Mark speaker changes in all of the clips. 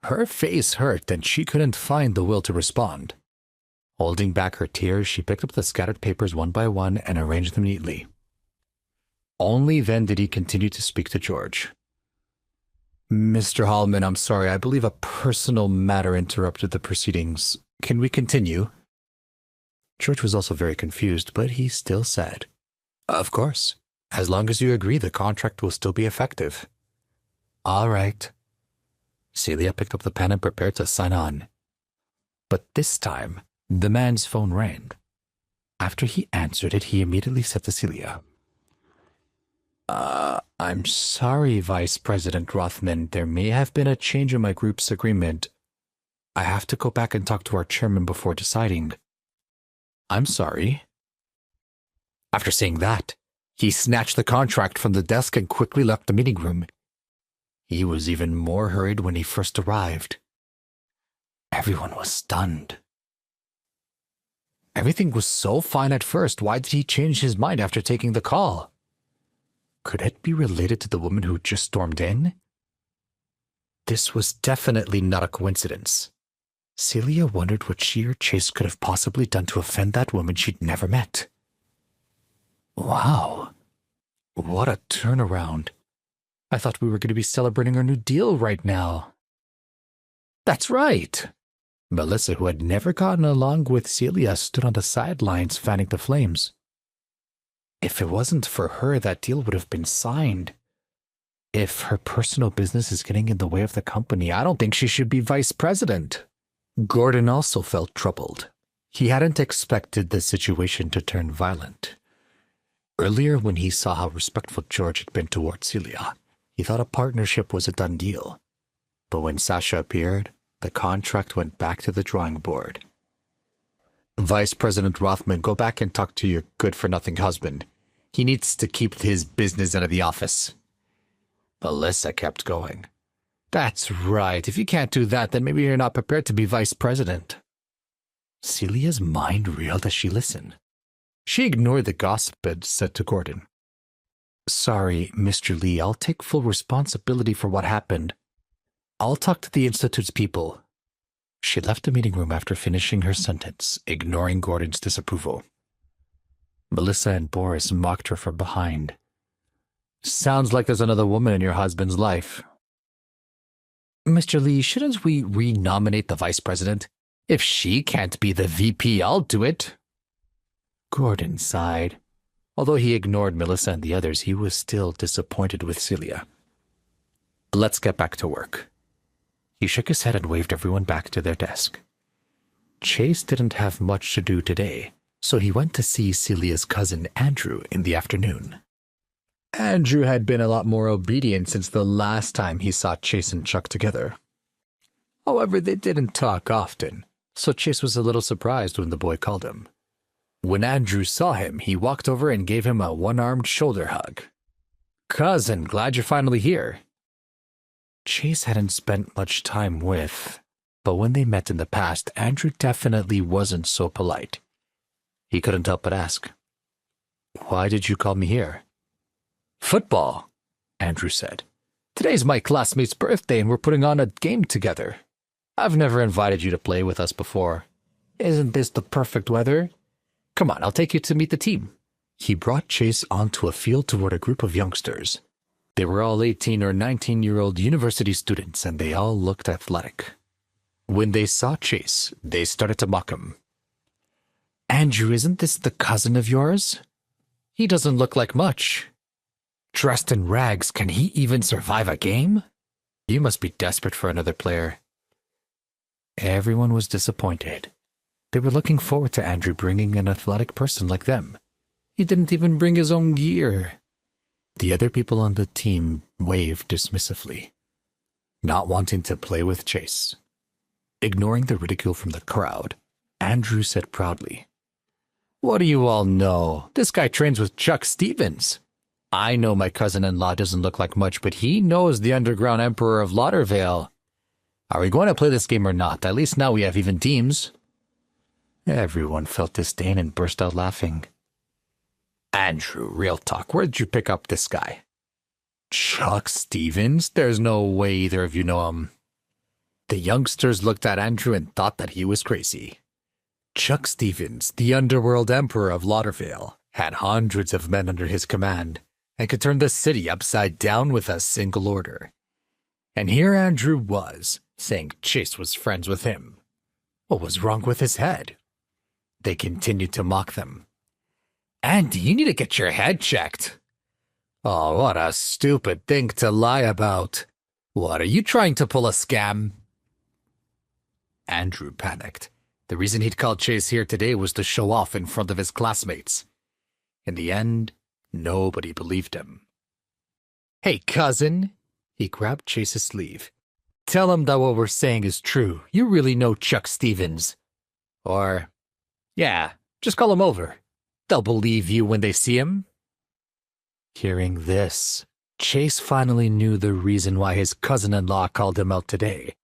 Speaker 1: Her face hurt and she couldn't find the will to respond. Holding back her tears, she picked up the scattered papers one by one and arranged them neatly. Only then did he continue to speak to George. Mr. Hallman, I'm sorry, I believe a personal matter interrupted the proceedings. Can we continue? George was also very confused, but he still said, Of course. As long as you agree, the contract will still be effective. All right. Celia picked up the pen and prepared to sign on. But this time, the man's phone rang. After he answered it, he immediately said to Celia, I'm sorry, Vice President Rothman. There may have been a change in my group's agreement. I have to go back and talk to our chairman before deciding. I'm sorry. After saying that, he snatched the contract from the desk and quickly left the meeting room. He was even more hurried when he first arrived. Everyone was stunned. Everything was so fine at first. Why did he change his mind after taking the call? Could it be related to the woman who just stormed in? This was definitely not a coincidence. Celia wondered what she or Chase could have possibly done to offend that woman she'd never met. Wow. What a turnaround. I thought we were going to be celebrating our new deal right now. That's right. Melissa, who had never gotten along with Celia, stood on the sidelines fanning the flames. If it wasn't for her, that deal would have been signed. If her personal business is getting in the way of the company, I don't think she should be vice president. Gordon also felt troubled. He hadn't expected the situation to turn violent. Earlier, when he saw how respectful George had been toward Celia, he thought a partnership was a done deal. But when Sasha appeared, the contract went back to the drawing board. Vice President Rothman, go back and talk to your good-for-nothing husband. He needs to keep his business out of the office. Melissa kept going. That's right. If you can't do that, then maybe you're not prepared to be vice president. Celia's mind reeled as she listened. She ignored the gossip and said to Gordon, Sorry, Mr. Lee, I'll take full responsibility for what happened. I'll talk to the Institute's people. She left the meeting room after finishing her sentence, ignoring Gordon's disapproval. Melissa and Boris mocked her from behind. Sounds like there's another woman in your husband's life. Mr. Lee, shouldn't we renominate the vice president? If she can't be the VP, I'll do it. Gordon sighed. Although he ignored Melissa and the others, he was still disappointed with Celia. Let's get back to work. He shook his head and waved everyone back to their desk. Chase didn't have much to do today, so he went to see Celia's cousin Andrew in the afternoon. Andrew had been a lot more obedient since the last time he saw Chase and Chuck together. However, they didn't talk often, so Chase was a little surprised when the boy called him. When Andrew saw him, he walked over and gave him a one-armed shoulder hug. Cousin, glad you're finally here. Chase hadn't spent much time with, but when they met in the past, Andrew definitely wasn't so polite. He couldn't help but ask, Why did you call me here? Football, Andrew said. Today's my classmate's birthday and we're putting on a game together. I've never invited you to play with us before. Isn't this the perfect weather? Come on, I'll take you to meet the team. He brought Chase onto a field toward a group of youngsters. They were all 18 or 19-year-old university students, and they all looked athletic. When they saw Chase, they started to mock him. Andrew, isn't this the cousin of yours? He doesn't look like much. Dressed in rags, can he even survive a game? You must be desperate for another player. Everyone was disappointed. They were looking forward to Andrew bringing an athletic person like them. He didn't even bring his own gear. The other people on the team waved dismissively, not wanting to play with Chase. Ignoring the ridicule from the crowd, Andrew said proudly, What do you all know? This guy trains with Chuck Stevens. I know my cousin-in-law doesn't look like much, but he knows the underground emperor of Laudervale. Are we going to play this game or not? At least now we have even teams. Everyone felt disdain and burst out laughing. Andrew, real talk, where did you pick up this guy? Chuck Stevens? There's no way either of you know him. The youngsters looked at Andrew and thought that he was crazy. Chuck Stevens, the underworld emperor of Laudervale, had hundreds of men under his command and could turn the city upside down with a single order. And here Andrew was, saying Chase was friends with him. What was wrong with his head? They continued to mock them. Andy, you need to get your head checked. Oh, what a stupid thing to lie about. What, are you trying to pull a scam? Andrew panicked. The reason he'd called Chase here today was to show off in front of his classmates. In the end, nobody believed him. Hey, cousin. He grabbed Chase's sleeve. Tell him that what we're saying is true. You really know Chuck Stevens. Or, yeah, just call him over. They'll believe you when they see him. Hearing this, Chase finally knew the reason why his cousin-in-law called him out today.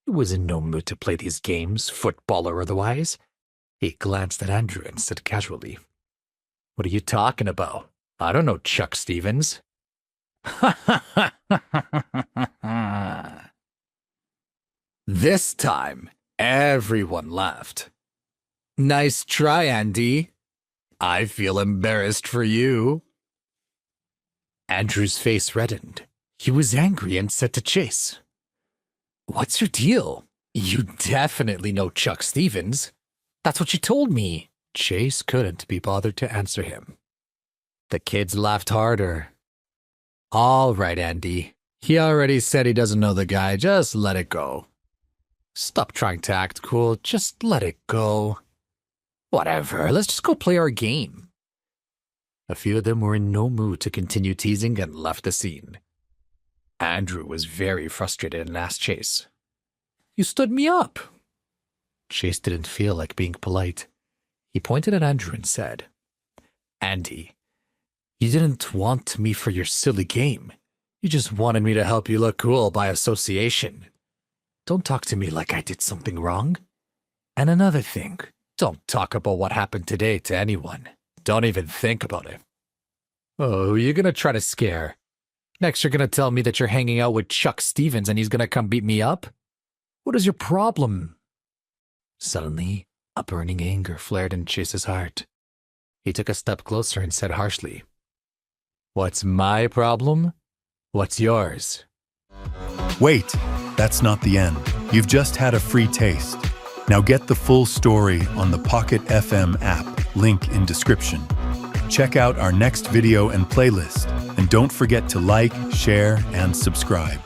Speaker 1: He was in no mood to play these games, football or otherwise. He glanced at Andrew and said casually, What are you talking about? I don't know Chuck Stevens. This time, everyone laughed. Nice try, Andy. I feel embarrassed for you. Andrew's face reddened. He was angry and said to Chase, What's your deal? You definitely know Chuck Stevens. That's what you told me. Chase couldn't be bothered to answer him. The kids laughed harder. All right, Andy. He already said he doesn't know the guy. Just let it go. Stop trying to act cool. Just let it go. Whatever. Let's just go play our game. A few of them were in no mood to continue teasing and left the scene. Andrew was very frustrated and asked Chase, You stood me up. Chase didn't feel like being polite. He pointed at Andrew and said, Andy, you didn't want me for your silly game. You just wanted me to help you look cool by association. Don't talk to me like I did something wrong. And another thing, don't talk about what happened today to anyone. Don't even think about it. Oh, who are you going to try to scare? Next, you're going to tell me that you're hanging out with Chuck Stevens and he's going to come beat me up? What is your problem? Suddenly, a burning anger flared in Chase's heart. He took a step closer and said harshly, What's my problem? What's yours?
Speaker 2: Wait, that's not the end. You've just had a free taste. Now get the full story on the Pocket FM app, link in description. Check out our next video and playlist, and don't forget to like, share, and subscribe.